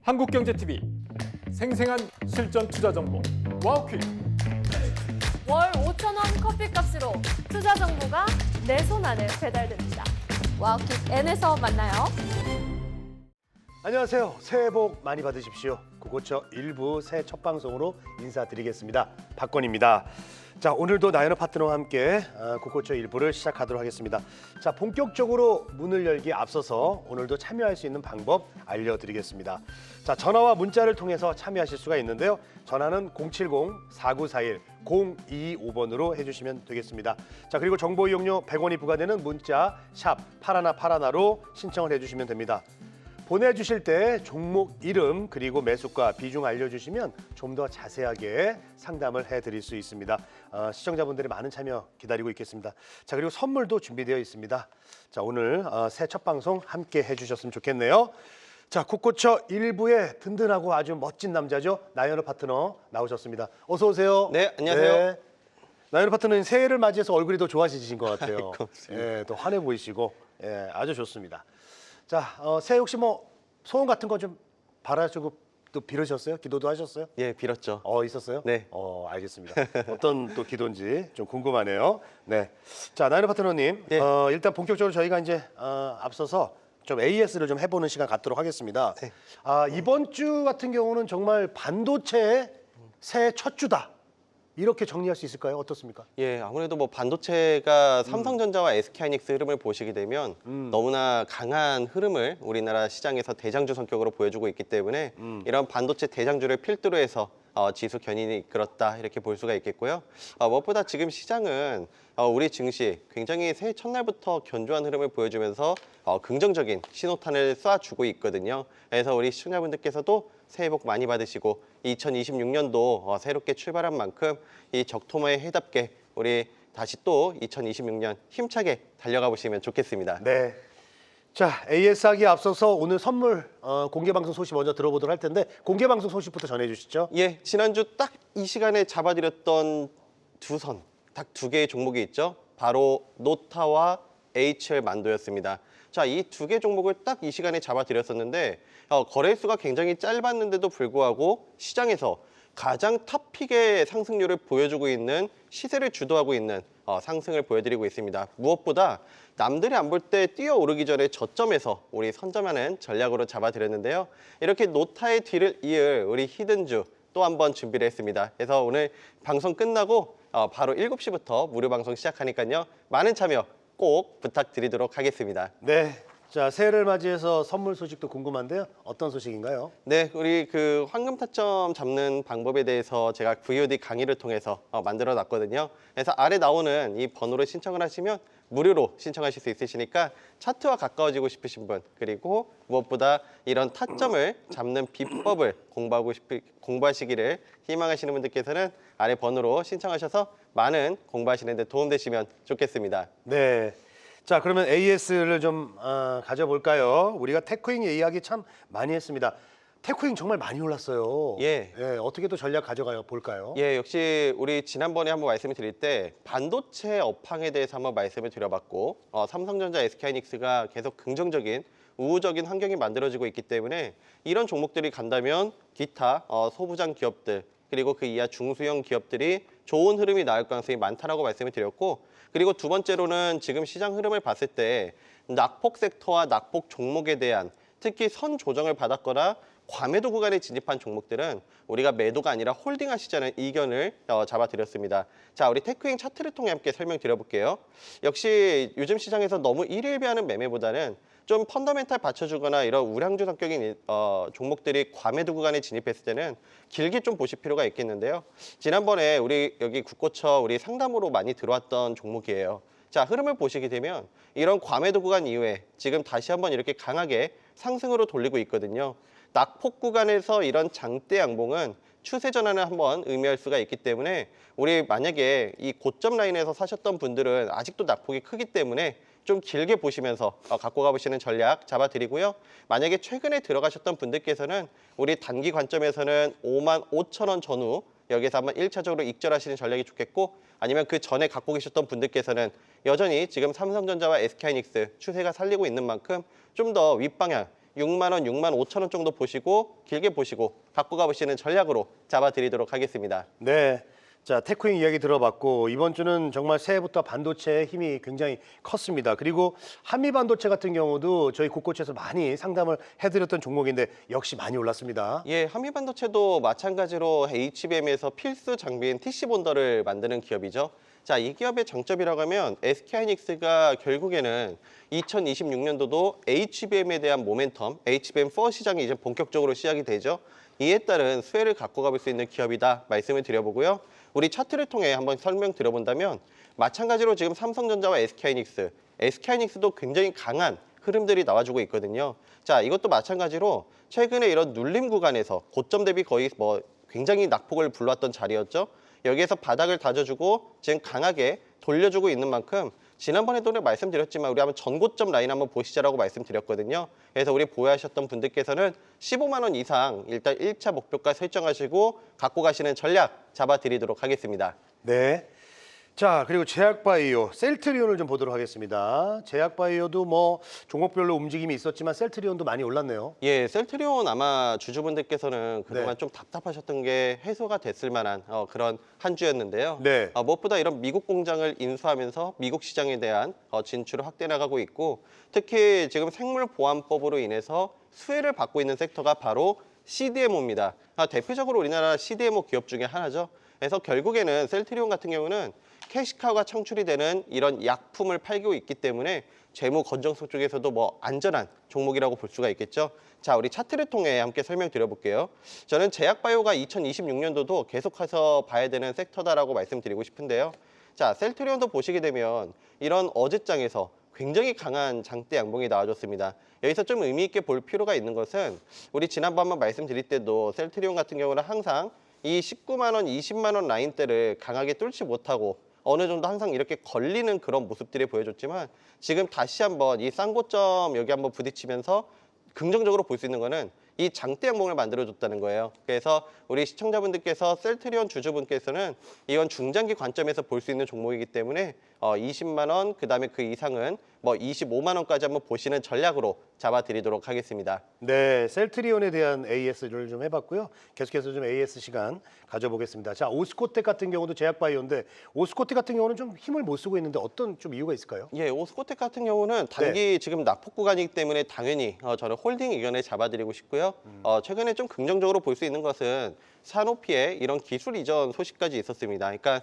한국경제TV 생생한 실전 투자 정보 와우퀴. 월 5,000원 커피값으로 투자 정보가 내 손 안에 배달됩니다. 와우킥 N에서 만나요. 안녕하세요. 새해 복 많이 받으십시오. 구고처 일부 새해 첫 방송으로 인사드리겠습니다. 박건입니다. 자, 오늘도 나연호 파트너와 함께 구고처 일부를 시작하도록 하겠습니다. 자, 본격적으로 문을 열기에 앞서서 오늘도 참여할 수 있는 방법 알려드리겠습니다. 자, 전화와 문자를 통해서 참여하실 수가 있는데요. 전화는 070-4941-025번으로 해주시면 되겠습니다. 자, 그리고 정보 이용료 100원이 부과되는 문자 샵 파라나파라나로 신청을 해주시면 됩니다. 보내주실 때 종목 이름 그리고 매수가 비중 알려주시면 좀 더 자세하게 상담을 해드릴 수 있습니다. 시청자분들의 많은 참여 기다리고 있겠습니다. 자, 그리고 선물도 준비되어 있습니다. 자, 오늘 새해 첫 방송 함께 해주셨으면 좋겠네요. 자, 국고처 1부에 든든하고 아주 멋진 남자죠. 나연호 파트너 나오셨습니다. 어서 오세요. 네, 안녕하세요. 네. 나연호 파트너는 새해를 맞이해서 얼굴이 더 좋아지신 것 같아요. 고맙습니다. 예, 더 환해 보이시고 아주 좋습니다. 자, 새해 혹시 뭐 소원 같은 거 좀 바라시고 또 빌으셨어요? 기도도 하셨어요? 예, 빌었죠. 있었어요? 네. 알겠습니다. 어떤 또 기도인지 좀 궁금하네요. 네. 자, 나연호 파트너님, 네. 일단 본격적으로 저희가 이제 앞서서 좀 AS를 좀 해보는 시간 갖도록 하겠습니다. 네. 이번 주 같은 경우는 정말 반도체의 새해 첫 주다. 이렇게 정리할 수 있을까요? 어떻습니까? 예, 아무래도 뭐 반도체가 삼성전자와 SK하이닉스 흐름을 보시게 되면 너무나 강한 흐름을 우리나라 시장에서 대장주 성격으로 보여주고 있기 때문에 이런 반도체 대장주를 필두로 해서 지수 견인이 이끌었다 이렇게 볼 수가 있겠고요. 무엇보다 지금 시장은 우리 증시 굉장히 새해 첫날부터 견조한 흐름을 보여주면서 긍정적인 신호탄을 쏴주고 있거든요. 그래서 우리 시청자분들께서도 새해 복 많이 받으시고 2026년도 새롭게 출발한 만큼 이 적토마의 해답게 우리 다시 또 2026년 힘차게 달려가 보시면 좋겠습니다. 네. 자, AS 하기에 앞서서 오늘 선물 공개 방송 소식 먼저 들어보도록 할 텐데 공개 방송 소식부터 전해 주시죠. 예, 지난주 딱 이 시간에 잡아드렸던 두 선, 딱 두 개의 종목이 있죠. 바로 노타와 HR 만도였습니다. 자, 이 두 개 종목을 딱 이 시간에 잡아드렸었는데 거래수가 굉장히 짧았는데도 불구하고 시장에서 가장 탑픽의 상승률을 보여주고 있는 시세를 주도하고 있는 상승을 보여드리고 있습니다. 무엇보다 남들이 안 볼 때 뛰어오르기 전에 저점에서 우리 선점하는 전략으로 잡아드렸는데요. 이렇게 노타의 뒤를 이을 우리 히든주 또 한 번 준비를 했습니다. 그래서 오늘 방송 끝나고 바로 7시부터 무료 방송 시작하니까요. 많은 참여 꼭 부탁드리도록 하겠습니다. 네. 자, 새해를 맞이해서 선물 소식도 궁금한데요. 어떤 소식인가요? 네, 우리 그 황금 타점 잡는 방법에 대해서 제가 VOD 강의를 통해서 만들어 놨거든요. 그래서 아래 나오는 이 번호를 신청을 하시면 무료로 신청하실 수 있으시니까 차트와 가까워지고 싶으신 분, 그리고 무엇보다 이런 타점을 잡는 비법을 공부하시기를 희망하시는 분들께서는 아래 번호로 신청하셔서 많은 공부하시는 데 도움되시면 좋겠습니다. 네. 자, 그러면 AS를 좀 가져볼까요? 우리가 테크잉 이야기 참 많이 했습니다. 테크잉 정말 많이 올랐어요. 예. 어떻게 또 전략 가져가요? 볼까요? 예, 역시 우리 지난번에 한번 말씀을 드릴 때 반도체 업황에 대해서 한번 말씀을 드려봤고 삼성전자, SK하이닉스가 계속 긍정적인 우호적인 환경이 만들어지고 있기 때문에 이런 종목들이 간다면 기타 소부장 기업들 그리고 그 이하 중소형 기업들이 좋은 흐름이 나올 가능성이 많다라고 말씀을 드렸고, 그리고 두 번째로는 지금 시장 흐름을 봤을 때 낙폭 섹터와 낙폭 종목에 대한 특히 선 조정을 받았거나 과매도 구간에 진입한 종목들은 우리가 매도가 아니라 홀딩하시자는 의견을 잡아드렸습니다. 자, 우리 테크잉 차트를 통해 함께 설명드려볼게요. 역시 요즘 시장에서 너무 일일비하는 매매보다는 좀 펀더멘탈 받쳐주거나 이런 우량주 성격인 종목들이 과매도 구간에 진입했을 때는 길게 좀 보실 필요가 있겠는데요. 지난번에 우리 여기 국고처 우리 상담으로 많이 들어왔던 종목이에요. 자, 흐름을 보시게 되면 이런 과매도 구간 이후에 지금 다시 한번 이렇게 강하게 상승으로 돌리고 있거든요. 낙폭 구간에서 이런 장대 양봉은 추세 전환을 한번 의미할 수가 있기 때문에 우리 만약에 이 고점 라인에서 사셨던 분들은 아직도 낙폭이 크기 때문에 좀 길게 보시면서 갖고 가보시는 전략 잡아드리고요. 만약에 최근에 들어가셨던 분들께서는 우리 단기 관점에서는 55,000원 전후 여기서 한번 1차적으로 익절하시는 전략이 좋겠고, 아니면 그 전에 갖고 계셨던 분들께서는 여전히 지금 삼성전자와 SK하이닉스 추세가 살리고 있는 만큼 좀 더 윗방향 6만 원, 6만 5천 원 정도 보시고 길게 보시고 갖고 가보시는 전략으로 잡아드리도록 하겠습니다. 네. 자, 테크윙 이야기 들어봤고 이번 주는 정말 새해부터 반도체의 힘이 굉장히 컸습니다. 그리고 한미 반도체 같은 경우도 저희 국고체에서 많이 상담을 해드렸던 종목인데 역시 많이 올랐습니다. 예, 한미반도체도 마찬가지로 HBM에서 필수 장비인 TC 본더를 만드는 기업이죠. 자, 이 기업의 장점이라고 하면 SK하이닉스가 결국에는 2026년도도 HBM에 대한 모멘텀, HBM4 시장이 이제 본격적으로 시작이 되죠. 이에 따른 수혜를 갖고 가볼 수 있는 기업이다 말씀을 드려보고요. 우리 차트를 통해 한번 설명드려본다면 마찬가지로 지금 삼성전자와 SK하이닉스도 굉장히 강한 흐름들이 나와주고 있거든요. 자, 이것도 마찬가지로 최근에 이런 눌림 구간에서 고점 대비 거의 굉장히 낙폭을 불렀던 자리였죠. 여기에서 바닥을 다져주고 지금 강하게 돌려주고 있는 만큼 지난번에도 말씀드렸지만 우리 한번 전고점 라인 한번 보시자라고 말씀드렸거든요. 그래서 우리 보유하셨던 분들께서는 15만 원 이상 일단 1차 목표가 설정하시고 갖고 가시는 전략 잡아드리도록 하겠습니다. 네. 자, 그리고 제약바이오, 셀트리온을 좀 보도록 하겠습니다. 제약바이오도 뭐 종목별로 움직임이 있었지만 셀트리온도 많이 올랐네요. 예, 셀트리온 아마 주주분들께서는 그동안 네. 좀 답답하셨던 게 해소가 됐을 만한 그런 한 주였는데요. 네. 무엇보다 이런 미국 공장을 인수하면서 미국 시장에 대한 진출을 확대 나가고 있고 특히 지금 생물보안법으로 인해서 수혜를 받고 있는 섹터가 바로 CDMO입니다. 대표적으로 우리나라 CDMO 기업 중에 하나죠. 그래서 결국에는 셀트리온 같은 경우는 캐시카우가 창출이 되는 이런 약품을 팔고 있기 때문에 재무 건전성 쪽에서도 뭐 안전한 종목이라고 볼 수가 있겠죠. 자, 우리 차트를 통해 함께 설명드려볼게요. 저는 제약바이오가 2026년도도 계속해서 봐야 되는 섹터다라고 말씀드리고 싶은데요. 자, 셀트리온도 보시게 되면 이런 어제장에서 굉장히 강한 장대 양봉이 나와줬습니다. 여기서 좀 의미 있게 볼 필요가 있는 것은 우리 지난번 한번 말씀드릴 때도 셀트리온 같은 경우는 항상 이 19만 원, 20만 원 라인대를 강하게 뚫지 못하고 어느 정도 항상 이렇게 걸리는 그런 모습들이 보여줬지만 지금 다시 한번 이 쌍고점 여기 한번 부딪히면서 긍정적으로 볼 수 있는 거는 이 장대 양봉을 만들어줬다는 거예요. 그래서 우리 시청자분들께서 셀트리온 주주분께서는 이건 중장기 관점에서 볼 수 있는 종목이기 때문에 20만 원, 그다음에 그 이상은 뭐 25만 원까지 한번 보시는 전략으로 잡아드리도록 하겠습니다. 네, 셀트리온에 대한 AS를 좀 해봤고요. 계속해서 좀 AS 시간 가져보겠습니다. 자, 오스코텍 같은 경우도 제약바이오인데 오스코텍 같은 경우는 좀 힘을 못 쓰고 있는데 어떤 좀 이유가 있을까요? 예, 오스코텍 같은 경우는 단기 지금 낙폭 구간이기 때문에 당연히 저는 홀딩 의견을 잡아드리고 싶고요. 최근에 좀 긍정적으로 볼 수 있는 것은 사노피의 이런 기술 이전 소식까지 있었습니다. 그러니까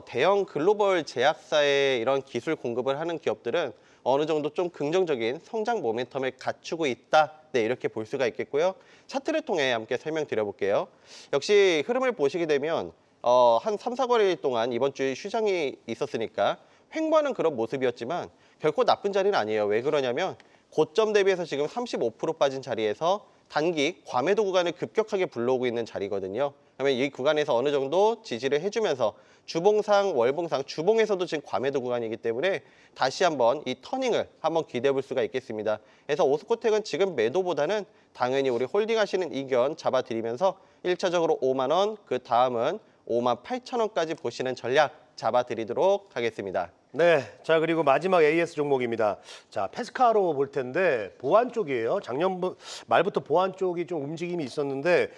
대형 글로벌 제약사에 이런 기술 공급을 하는 기업들은 어느 정도 좀 긍정적인 성장 모멘텀을 갖추고 있다. 네, 이렇게 볼 수가 있겠고요. 차트를 통해 함께 설명드려볼게요. 역시 흐름을 보시게 되면 한 3, 4거래일 동안 이번 주에 휴장이 있었으니까 횡보하는 그런 모습이었지만 결코 나쁜 자리는 아니에요. 왜 그러냐면 고점 대비해서 지금 35% 빠진 자리에서 단기 과매도 구간을 급격하게 불러오고 있는 자리거든요. 그러면 이 구간에서 어느 정도 지지를 해주면서 주봉상, 월봉상, 주봉에서도 지금 과매도 구간이기 때문에 다시 한번 이 터닝을 한번 기대해 볼 수가 있겠습니다. 그래서 오스코텍은 지금 매도보다는 당연히 우리 홀딩하시는 의견 잡아드리면서 1차적으로 5만 원, 그 다음은 5만 8천 원까지 보시는 전략 잡아드리도록 하겠습니다. 네, 자 그리고 마지막 AS 종목입니다. 자, 페스카로 볼 텐데 보안 쪽이에요. 작년 말부터 보안 쪽이 좀 움직임이 있었는데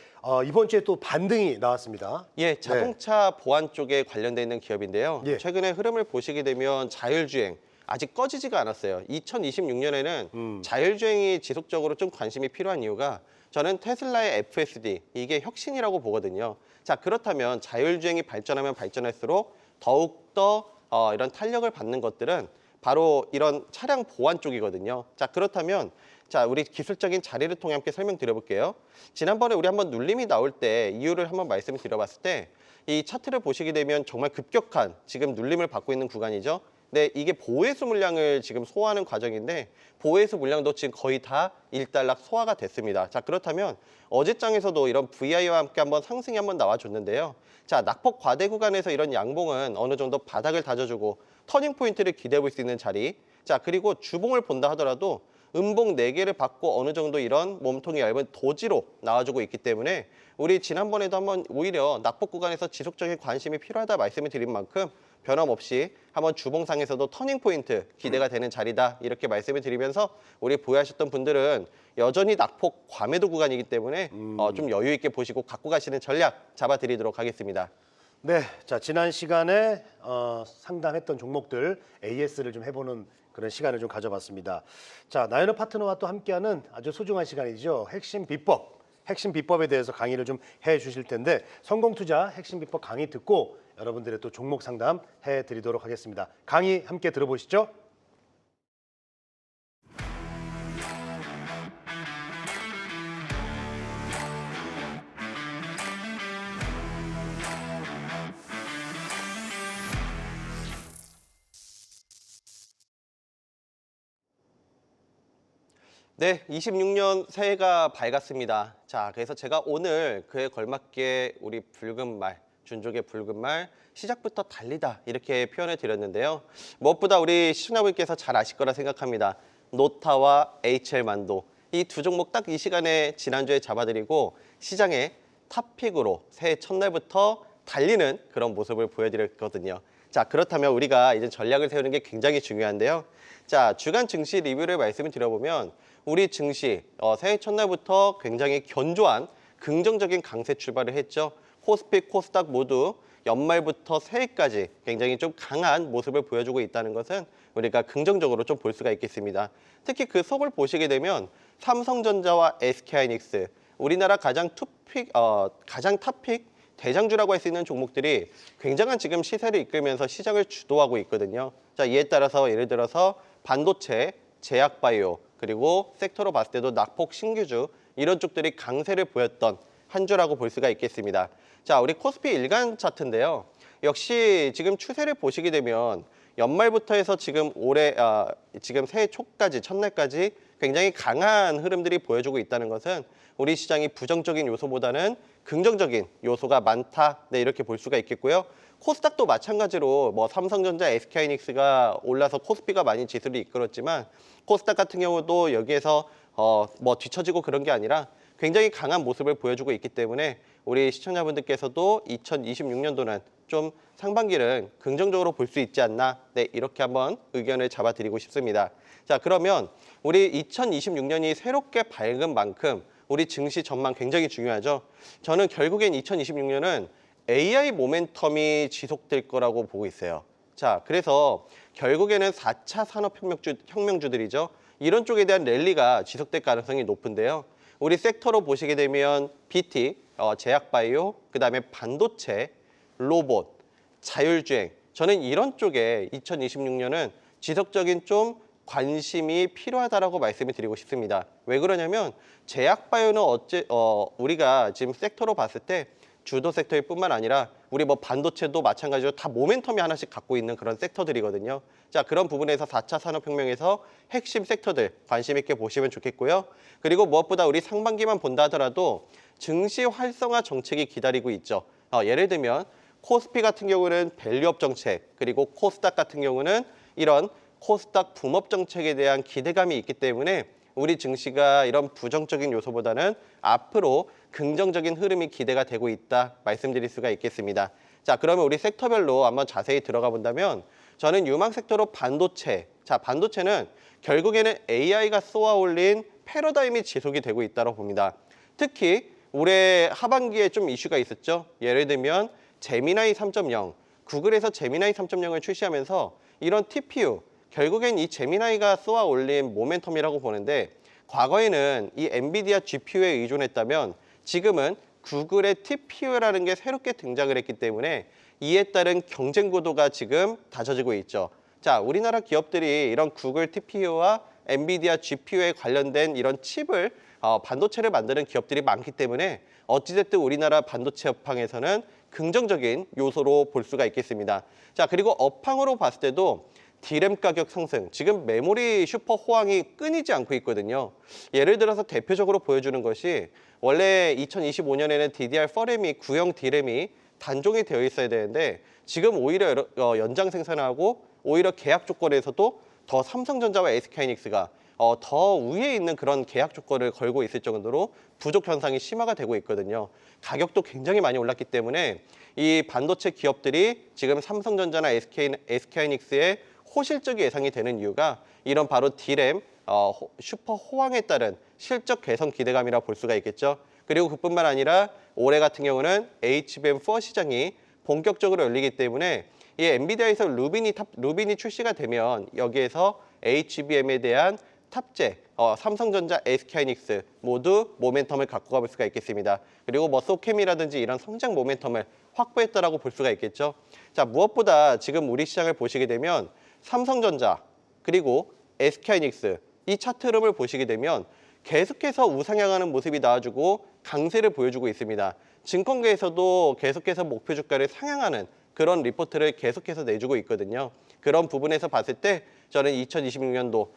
이번 주에 또 반등이 나왔습니다. 예, 자동차 보안 쪽에 관련돼 있는 기업인데요. 예. 최근에 흐름을 보시게 되면 자율주행 아직 꺼지지가 않았어요. 2026년에는 자율주행이 지속적으로 좀 관심이 필요한 이유가 저는 테슬라의 FSD 이게 혁신이라고 보거든요. 자, 그렇다면 자율주행이 발전하면 발전할수록 더욱더 이런 탄력을 받는 것들은 바로 이런 차량 보안 쪽이거든요. 자, 그렇다면 자, 우리 기술적인 자리를 통해 함께 설명드려볼게요. 지난번에 우리 한번 눌림이 나올 때 이유를 한번 말씀을 드려봤을 때 이 차트를 보시게 되면 정말 급격한 지금 눌림을 받고 있는 구간이죠. 네, 이게 보혜수 물량을 지금 소화하는 과정인데 보혜수 물량도 지금 거의 다 일단락 소화가 됐습니다. 자, 그렇다면 어제장에서도 이런 VI와 함께 한번 상승이 한번 나와줬는데요. 자, 낙폭 과대 구간에서 이런 양봉은 어느 정도 바닥을 다져주고 터닝 포인트를 기대해 볼 수 있는 자리. 자, 그리고 주봉을 본다 하더라도 음봉 4개를 받고 어느 정도 이런 몸통이 얇은 도지로 나와주고 있기 때문에 우리 지난번에도 한번 오히려 낙폭 구간에서 지속적인 관심이 필요하다 말씀을 드린 만큼 변함없이 한번 주봉상에서도 터닝 포인트 기대가 되는 자리다 이렇게 말씀을 드리면서 우리 보유하셨던 분들은 여전히 낙폭 과매도 구간이기 때문에 좀 여유 있게 보시고 갖고 가시는 전략 잡아드리도록 하겠습니다. 네, 자 지난 시간에 상담했던 종목들 AS를 좀 해보는 그런 시간을 좀 가져봤습니다. 자, 나연호 파트너와 또 함께하는 아주 소중한 시간이죠. 핵심 비법, 핵심 비법에 대해서 강의를 좀 해주실 텐데 성공투자 핵심 비법 강의 듣고 여러분들의 또 종목 상담 해드리도록 하겠습니다. 강의 함께 들어보시죠. 네, 26년 새해가 밝았습니다. 자, 그래서 제가 오늘 그에 걸맞게 우리 붉은 말, 준족의 붉은 말, 시작부터 달리다 이렇게 표현을 드렸는데요. 무엇보다 우리 시청자분께서 잘 아실 거라 생각합니다. 노타와 HL만도 이 두 종목 딱 이 시간에 지난주에 잡아드리고 시장의 탑픽으로 새해 첫날부터 달리는 그런 모습을 보여드렸거든요. 자, 그렇다면 우리가 이제 전략을 세우는 게 굉장히 중요한데요. 자, 주간 증시 리뷰를 말씀을 드려보면 우리 증시 새해 첫날부터 굉장히 견조한 긍정적인 강세 출발을 했죠. 코스피, 코스닥 모두 연말부터 새해까지 굉장히 좀 강한 모습을 보여주고 있다는 것은 우리가 긍정적으로 좀 볼 수가 있겠습니다. 특히 그 속을 보시게 되면 삼성전자와 SK하이닉스, 우리나라 가장 탑픽 대장주라고 할 수 있는 종목들이 굉장한 지금 시세를 이끌면서 시장을 주도하고 있거든요. 자, 이에 따라서 예를 들어서 반도체, 제약바이오, 그리고 섹터로 봤을 때도 낙폭 신규주 이런 쪽들이 강세를 보였던 한 주라고 볼 수가 있겠습니다. 자, 우리 코스피 일간 차트인데요. 역시 지금 추세를 보시게 되면 연말부터 해서 지금 지금 새해 초까지 첫날까지 굉장히 강한 흐름들이 보여주고 있다는 것은 우리 시장이 부정적인 요소보다는 긍정적인 요소가 많다. 네, 이렇게 볼 수가 있겠고요. 코스닥도 마찬가지로 뭐 삼성전자, SK하이닉스가 올라서 코스피가 많이 지수를 이끌었지만 코스닥 같은 경우도 여기에서 뭐 뒤처지고 그런 게 아니라 굉장히 강한 모습을 보여주고 있기 때문에 우리 시청자분들께서도 2026년도는 좀 상반기를 긍정적으로 볼 수 있지 않나, 네, 이렇게 한번 의견을 잡아드리고 싶습니다. 자, 그러면 우리 2026년이 새롭게 밝은 만큼 우리 증시 전망 굉장히 중요하죠. 저는 결국엔 2026년은 AI 모멘텀이 지속될 거라고 보고 있어요. 자, 그래서 결국에는 4차 산업혁명주들이죠. 이런 쪽에 대한 랠리가 지속될 가능성이 높은데요. 우리 섹터로 보시게 되면 BT, 제약바이오, 그다음에 반도체, 로봇, 자율주행. 저는 이런 쪽에 2026년은 지속적인 좀 관심이 필요하다라고 말씀을 드리고 싶습니다. 왜 그러냐면 제약바이오는 우리가 지금 섹터로 봤을 때 주도 섹터일 뿐만 아니라 우리 뭐 반도체도 마찬가지로 다 모멘텀이 하나씩 갖고 있는 그런 섹터들이거든요. 자, 그런 부분에서 4차 산업혁명에서 핵심 섹터들 관심 있게 보시면 좋겠고요. 그리고 무엇보다 우리 상반기만 본다 하더라도 증시 활성화 정책이 기다리고 있죠. 예를 들면 코스피 같은 경우는 밸류업 정책, 그리고 코스닥 같은 경우는 이런 코스닥 붐업 정책에 대한 기대감이 있기 때문에 우리 증시가 이런 부정적인 요소보다는 앞으로 긍정적인 흐름이 기대가 되고 있다 말씀드릴 수가 있겠습니다. 자, 그러면 우리 섹터별로 한번 자세히 들어가 본다면 저는 유망 섹터로 반도체. 자, 반도체는 결국에는 AI가 쏘아올린 패러다임이 지속이 되고 있다고 봅니다. 특히 올해 하반기에 좀 이슈가 있었죠. 예를 들면 제미나이 3.0, 구글에서 제미나이 3.0을 출시하면서 이런 TPU, 결국엔 이 제미나이가 쏘아 올린 모멘텀이라고 보는데 과거에는 이 엔비디아 GPU에 의존했다면 지금은 구글의 TPU라는 게 새롭게 등장을 했기 때문에 이에 따른 경쟁 구도가 지금 다져지고 있죠. 자, 우리나라 기업들이 이런 구글 TPU와 엔비디아 GPU에 관련된 이런 칩을 반도체를 만드는 기업들이 많기 때문에 어찌됐든 우리나라 반도체 업황에서는 긍정적인 요소로 볼 수가 있겠습니다. 자, 그리고 업황으로 봤을 때도 D램 가격 상승, 지금 메모리 슈퍼 호황이 끊이지 않고 있거든요. 예를 들어서 대표적으로 보여주는 것이 원래 2025년에는 DDR4램이 구형 D램이 단종이 되어 있어야 되는데 지금 오히려 연장 생산하고 오히려 계약 조건에서도 더 삼성전자와 SK하이닉스가 더 위에 있는 그런 계약 조건을 걸고 있을 정도로 부족 현상이 심화가 되고 있거든요. 가격도 굉장히 많이 올랐기 때문에 이 반도체 기업들이 지금 삼성전자나 SK하이닉스의 호실적이 예상이 되는 이유가 이런 바로 D램 슈퍼 호황에 따른 실적 개선 기대감이라 볼 수가 있겠죠. 그리고 그뿐만 아니라 올해 같은 경우는 HBM4 시장이 본격적으로 열리기 때문에 이 엔비디아에서 루빈이 출시가 되면 여기에서 HBM에 대한 탑재, 삼성전자, SK하이닉스 모두 모멘텀을 갖고 가볼 수가 있겠습니다. 그리고 뭐 소캠이라든지 이런 성장 모멘텀을 확보했다라고 볼 수가 있겠죠. 자, 무엇보다 지금 우리 시장을 보시게 되면 삼성전자 그리고 SK하이닉스 이 차트 흐름을 보시게 되면 계속해서 우상향하는 모습이 나와주고 강세를 보여주고 있습니다. 증권계에서도 계속해서 목표 주가를 상향하는 그런 리포트를 계속해서 내주고 있거든요. 그런 부분에서 봤을 때 저는 2026년도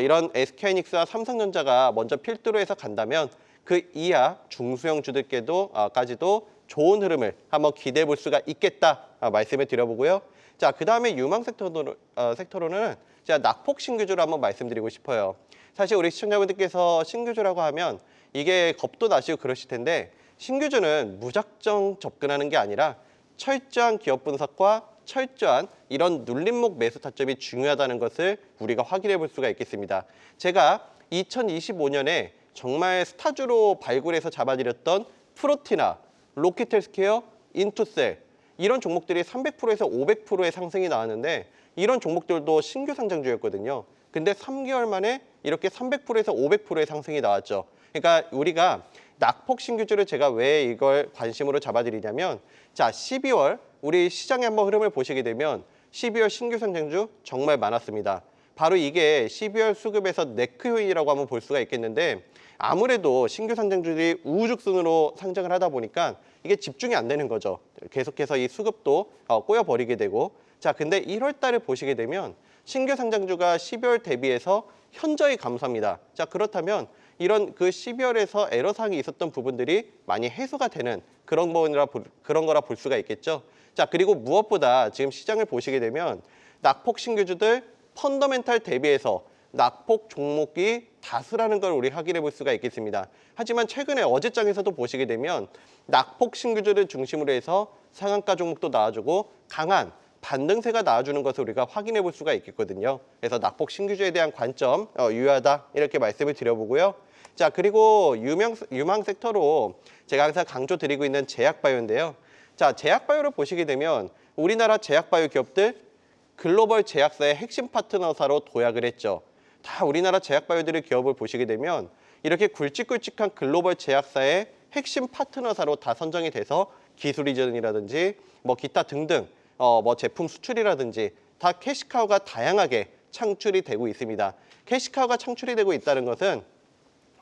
이런 SK하이닉스와 삼성전자가 먼저 필두로 해서 간다면 그 이하 중소형 주들께도까지도 좋은 흐름을 한번 기대해 볼 수가 있겠다 말씀을 드려보고요. 자, 그 다음에 유망 섹터로는 제가 낙폭 신규주를 한번 말씀드리고 싶어요. 사실 우리 시청자분들께서 신규주라고 하면 이게 겁도 나시고 그러실 텐데 신규주는 무작정 접근하는 게 아니라 철저한 기업 분석과 철저한 이런 눌림목 매수 타점이 중요하다는 것을 우리가 확인해 볼 수가 있겠습니다. 제가 2025년에 정말 스타주로 발굴해서 잡아드렸던 프로티나, 로켓헬스케어, 인투셀 이런 종목들이 300%에서 500%의 상승이 나왔는데 이런 종목들도 신규 상장주였거든요. 근데 3개월 만에 이렇게 300%에서 500%의 상승이 나왔죠. 그러니까 우리가 낙폭 신규주를 제가 왜 이걸 관심으로 잡아드리냐면 자, 12월 우리 시장의 한번 흐름을 보시게 되면 12월 신규 상장주 정말 많았습니다. 바로 이게 12월 수급에서 네크 요인이라고 한번 볼 수가 있겠는데 아무래도 신규 상장주들이 우후죽순으로 상장을 하다 보니까 이게 집중이 안 되는 거죠. 계속해서 이 수급도 꼬여버리게 되고 자, 근데 1월 달을 보시게 되면 신규 상장주가 12월 대비해서 현저히 감소합니다. 자, 그렇다면 이런 그 12월에서 애로사항이 있었던 부분들이 많이 해소가 되는 그런 거라 볼 수가 있겠죠. 자, 그리고 무엇보다 지금 시장을 보시게 되면 낙폭 신규주들 펀더멘탈 대비해서 낙폭 종목이 다수라는 걸 우리 확인해 볼 수가 있겠습니다. 하지만 최근에 어제장에서도 보시게 되면 낙폭 신규주를 중심으로 해서 상한가 종목도 나와주고 강한 반등세가 나와주는 것을 우리가 확인해 볼 수가 있겠거든요. 그래서 낙폭 신규주에 대한 관점 유효하다 이렇게 말씀을 드려보고요. 자, 그리고 유망 섹터로 제가 항상 강조드리고 있는 제약바이오인데요. 자, 제약바이오를 보시게 되면 우리나라 제약바이오 기업들 글로벌 제약사의 핵심 파트너사로 도약을 했죠. 다 우리나라 제약바이오들의 기업을 보시게 되면 이렇게 굵직굵직한 글로벌 제약사의 핵심 파트너사로 다 선정이 돼서 기술 이전이라든지 뭐 기타 등등 뭐 제품 수출이라든지 다 캐시카우가 다양하게 창출이 되고 있습니다. 캐시카우가 창출이 되고 있다는 것은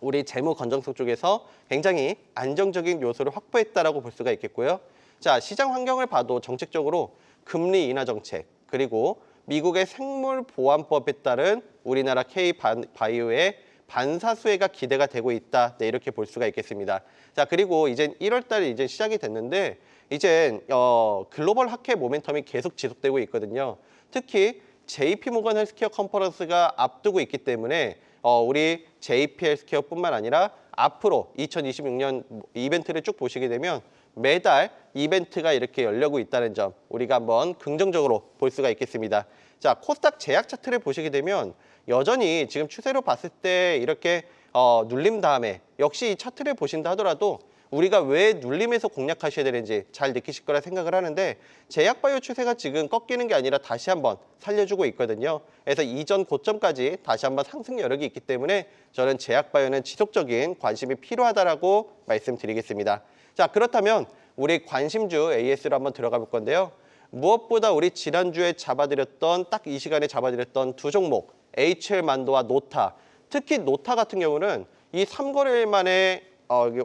우리 재무 건전성 쪽에서 굉장히 안정적인 요소를 확보했다라고 볼 수가 있겠고요. 자, 시장 환경을 봐도 정책적으로 금리 인하 정책 그리고 미국의 생물보안법에 따른 우리나라 K바이오의 반사수혜가 기대가 되고 있다. 네, 이렇게 볼 수가 있겠습니다. 자, 그리고 이제 1월 달에 이제 시작이 됐는데 이제 글로벌 학회 모멘텀이 계속 지속되고 있거든요. 특히 JP모건 헬스케어 컨퍼런스가 앞두고 있기 때문에 우리 JP 헬스케어뿐만 아니라 앞으로 2026년 이벤트를 쭉 보시게 되면 매달 이벤트가 이렇게 열리고 있다는 점 우리가 한번 긍정적으로 볼 수가 있겠습니다. 자, 코스닥 제약 차트를 보시게 되면 여전히 지금 추세로 봤을 때 이렇게 눌림 다음에 역시 이 차트를 보신다 하더라도 우리가 왜 눌림에서 공략하셔야 되는지 잘 느끼실 거라 생각을 하는데 제약바이오 추세가 지금 꺾이는 게 아니라 다시 한번 살려주고 있거든요. 그래서 이전 고점까지 다시 한번 상승 여력이 있기 때문에 저는 제약바이오는 지속적인 관심이 필요하다라고 말씀드리겠습니다. 자, 그렇다면 우리 관심주 AS로 한번 들어가 볼 건데요. 무엇보다 우리 지난주에 잡아드렸던 딱 이 시간에 잡아드렸던 두 종목 HL만도와 노타 특히 노타 같은 경우는 이 3거래일 만에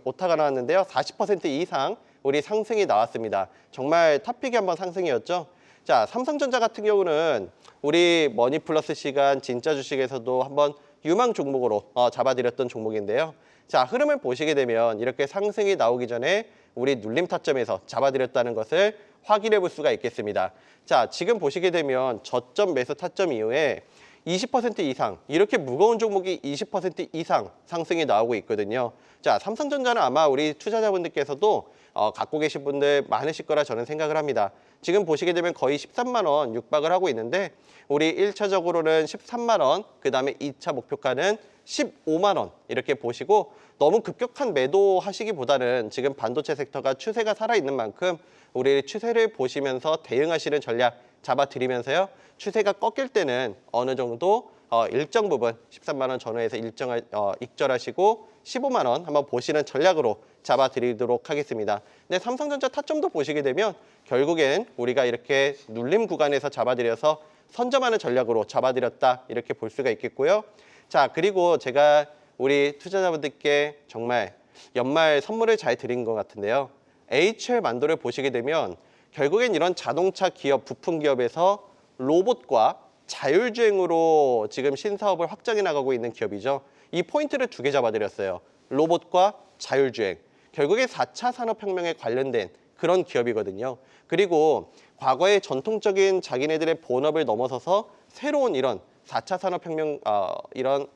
오타가 나왔는데요. 40% 이상 우리 상승이 나왔습니다. 정말 탑픽이 한번 상승이었죠. 자, 삼성전자 같은 경우는 우리 머니플러스 시간 진짜 주식에서도 한번 유망 종목으로 잡아드렸던 종목인데요. 자, 흐름을 보시게 되면 이렇게 상승이 나오기 전에 우리 눌림 타점에서 잡아드렸다는 것을 확인해 볼 수가 있겠습니다. 자, 지금 보시게 되면 저점 매수 타점 이후에 20% 이상, 이렇게 무거운 종목이 20% 이상 상승이 나오고 있거든요. 자, 삼성전자는 아마 우리 투자자분들께서도 갖고 계신 분들 많으실 거라 저는 생각을 합니다. 지금 보시게 되면 거의 13만 원 육박을 하고 있는데 우리 1차적으로는 13만 원, 그다음에 2차 목표가는 15만 원 이렇게 보시고 너무 급격한 매도 하시기보다는 지금 반도체 섹터가 추세가 살아있는 만큼 우리 추세를 보시면서 대응하시는 전략 잡아드리면서요. 추세가 꺾일 때는 어느 정도 일정 부분 13만 원 전후에서 익절하시고 15만 원 한번 보시는 전략으로 잡아드리도록 하겠습니다. 근데 삼성전자 타점도 보시게 되면 결국엔 우리가 이렇게 눌림 구간에서 잡아드려서 선점하는 전략으로 잡아드렸다 이렇게 볼 수가 있겠고요. 자, 그리고 제가 우리 투자자분들께 정말 연말 선물을 잘 드린 것 같은데요. HR 만도를 보시게 되면 결국엔 이런 자동차 기업, 부품 기업에서 로봇과 자율주행으로 지금 신사업을 확장해 나가고 있는 기업이죠. 이 포인트를 2개 잡아드렸어요. 로봇과 자율주행. 결국에 4차 산업혁명에 관련된 그런 기업이거든요. 그리고 과거의 전통적인 자기네들의 본업을 넘어서서 새로운 이런 4차 산업혁명 이런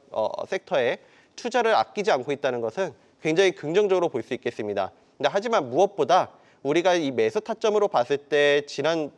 섹터에 투자를 아끼지 않고 있다는 것은 굉장히 긍정적으로 볼 수 있겠습니다. 근데 하지만 무엇보다 우리가 이 매수 타점으로 봤을 때 지난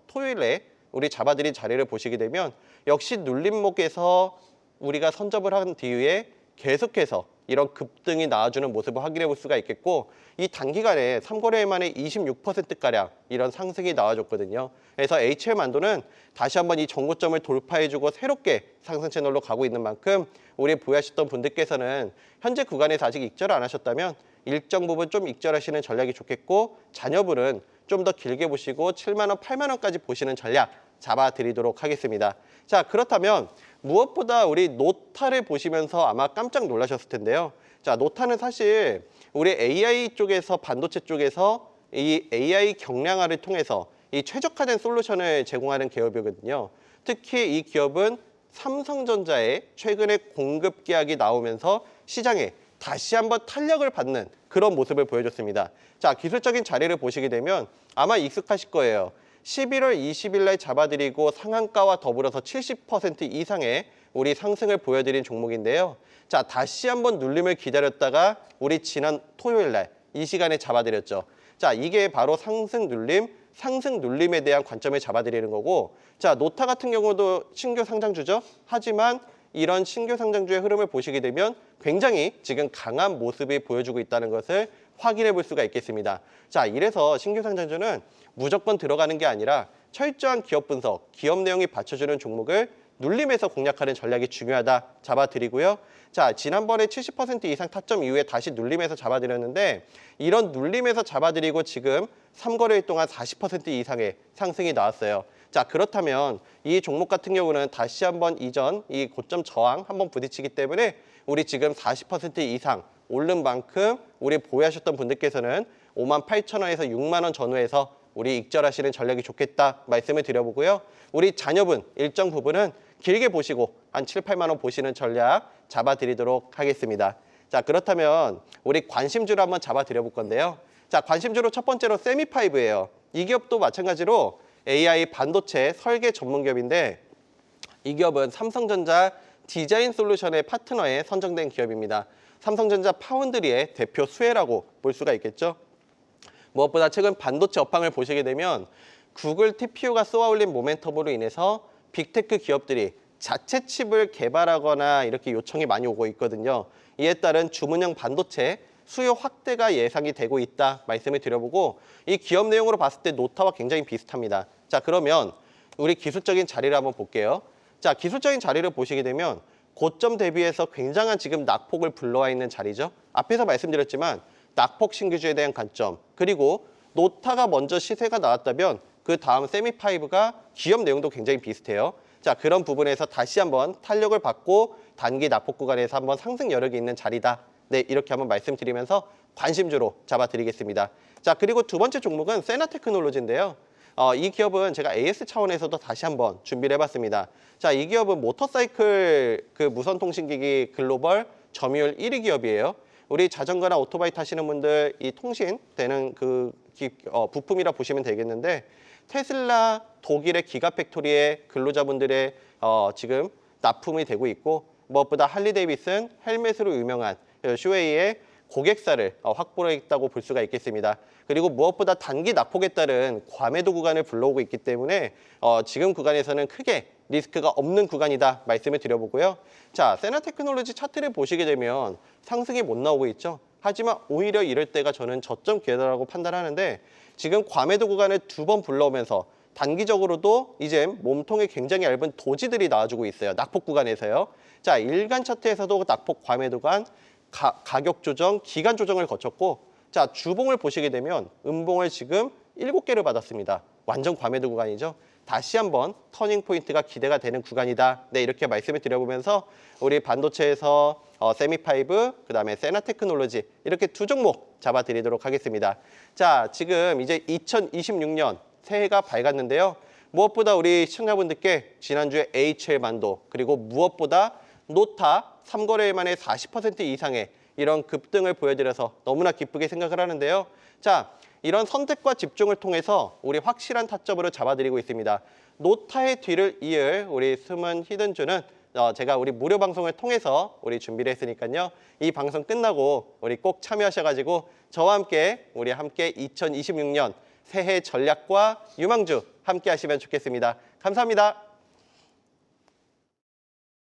토요일에 우리 잡아드린 자리를 보시게 되면 역시 눌림목에서 우리가 선접을 한 뒤에 계속해서 이런 급등이 나와주는 모습을 확인해 볼 수가 있겠고 이 단기간에 3거래일 만에 26%가량 이런 상승이 나와줬거든요. 그래서 HR 만도는 다시 한번 이 정고점을 돌파해주고 새롭게 상승 채널로 가고 있는 만큼 우리 보유하셨던 분들께서는 현재 구간에서 아직 익절 안 하셨다면 일정 부분 좀 익절하시는 전략이 좋겠고 자녀분은 좀 더 길게 보시고 7만 원, 8만 원까지 보시는 전략 잡아드리도록 하겠습니다. 자, 그렇다면 무엇보다 우리 노타를 보시면서 아마 깜짝 놀라셨을 텐데요. 자, 노타는 사실 우리 AI 쪽에서 반도체 쪽에서 이 AI 경량화를 통해서 이 최적화된 솔루션을 제공하는 기업이거든요. 특히 이 기업은 삼성전자의 최근에 공급 계약이 나오면서 시장에 다시 한번 탄력을 받는 그런 모습을 보여줬습니다. 자, 기술적인 자리를 보시게 되면 아마 익숙하실 거예요. 11월 20일 날 잡아드리고 상한가와 더불어서 70% 이상의 우리 상승을 보여드린 종목인데요. 자, 다시 한번 눌림을 기다렸다가 우리 지난 토요일 날 이 시간에 잡아드렸죠. 자, 이게 바로 상승 눌림에 대한 관점을 잡아드리는 거고 자, 노타 같은 경우도 신규 상장주죠. 하지만 이런 신규 상장주의 흐름을 보시게 되면 굉장히 지금 강한 모습이 보여주고 있다는 것을 확인해 볼 수가 있겠습니다. 자, 이래서 신규 상장주는 무조건 들어가는 게 아니라 철저한 기업 분석, 기업 내용이 받쳐주는 종목을 눌림에서 공략하는 전략이 중요하다 잡아드리고요. 자, 지난번에 70% 이상 타점 이후에 다시 눌림에서 잡아드렸는데 이런 눌림에서 잡아드리고 지금 3거래일 동안 40% 이상의 상승이 나왔어요. 자, 그렇다면 이 종목 같은 경우는 다시 한번 이전 이 고점 저항 한번 부딪히기 때문에 우리 지금 40% 이상 오른 만큼 우리 보유하셨던 분들께서는 58,000원에서 6만 원 전후에서 우리 익절하시는 전략이 좋겠다 말씀을 드려보고요. 우리 자녀분 일정 부분은 길게 보시고 한 7, 8만 원 보시는 전략 잡아드리도록 하겠습니다. 자, 그렇다면 우리 관심주를 한번 잡아드려볼 건데요. 자, 관심주로 첫 번째로 세미파이브예요. 이 기업도 마찬가지로 AI 반도체 설계 전문 기업인데 이 기업은 삼성전자 디자인 솔루션의 파트너에 선정된 기업입니다. 삼성전자 파운드리의 대표 수혜라고 볼 수가 있겠죠. 무엇보다 최근 반도체 업황을 보시게 되면 구글 TPU가 쏘아올린 모멘텀으로 인해서 빅테크 기업들이 자체 칩을 개발하거나 이렇게 요청이 많이 오고 있거든요. 이에 따른 주문형 반도체 수요 확대가 예상이 되고 있다 말씀을 드려보고 이 기업 내용으로 봤을 때 노타와 굉장히 비슷합니다. 자, 그러면 우리 기술적인 자리를 한번 볼게요. 자, 기술적인 자리를 보시게 되면 고점 대비해서 굉장한 지금 낙폭을 불러와 있는 자리죠. 앞에서 말씀드렸지만 낙폭 신규주에 대한 관점 그리고 노타가 먼저 시세가 나왔다면 그 다음 세미파이브가 기업 내용도 굉장히 비슷해요. 자, 그런 부분에서 다시 한번 탄력을 받고 단기 낙폭 구간에서 한번 상승 여력이 있는 자리다. 네, 이렇게 한번 말씀드리면서 관심주로 잡아드리겠습니다. 자, 그리고 두 번째 종목은 세나테크놀로지인데요. 이 기업은 제가 AS 차원에서도 다시 한번 준비를 해봤습니다. 자, 이 기업은 모터사이클 그 무선통신기기 글로벌 점유율 1위 기업이에요. 우리 자전거나 오토바이 타시는 분들 이 통신 되는 그 부품이라 보시면 되겠는데 테슬라 독일의 기가팩토리의 근로자분들의 지금 납품이 되고 있고 무엇보다 할리데이비슨 헬멧으로 유명한 슈웨이의 고객사를 확보했다고 볼 수가 있겠습니다. 그리고 무엇보다 단기 낙폭에 따른 과매도 구간을 불러오고 있기 때문에 지금 구간에서는 크게 리스크가 없는 구간이다 말씀을 드려보고요. 자, 세나테크놀로지 차트를 보시게 되면 상승이 못 나오고 있죠. 하지만 오히려 이럴 때가 저는 저점 기회라고 판단하는데 지금 과매도 구간을 2번 불러오면서 단기적으로도 이제 몸통에 굉장히 얇은 도지들이 나와주고 있어요. 낙폭 구간에서요. 자, 일간 차트에서도 낙폭 과매도 구간, 가격 조정, 기간 조정을 거쳤고 자, 주봉을 보시게 되면 음봉을 지금 7개를 받았습니다. 완전 과매도 구간이죠. 다시 한번 터닝 포인트가 기대가 되는 구간이다. 네, 이렇게 말씀을 드려보면서 우리 반도체에서 세미파이브, 그다음에 세나테크놀로지 이렇게 2종목 잡아드리도록 하겠습니다. 자, 지금 이제 2026년 새해가 밝았는데요. 무엇보다 우리 시청자분들께 지난주에 HL반도 그리고 무엇보다 노타 3거래일 만에 40% 이상의 이런 급등을 보여드려서 너무나 기쁘게 생각을 하는데요. 자, 이런 선택과 집중을 통해서 우리 확실한 타점으로 잡아드리고 있습니다. 노타의 뒤를 이을 우리 숨은 히든주는 제가 우리 무료 방송을 통해서 우리 준비를 했으니까요. 이 방송 끝나고 우리 꼭 참여하셔가지고 저와 함께 우리 함께 2026년 새해 전략과 유망주 함께 하시면 좋겠습니다. 감사합니다.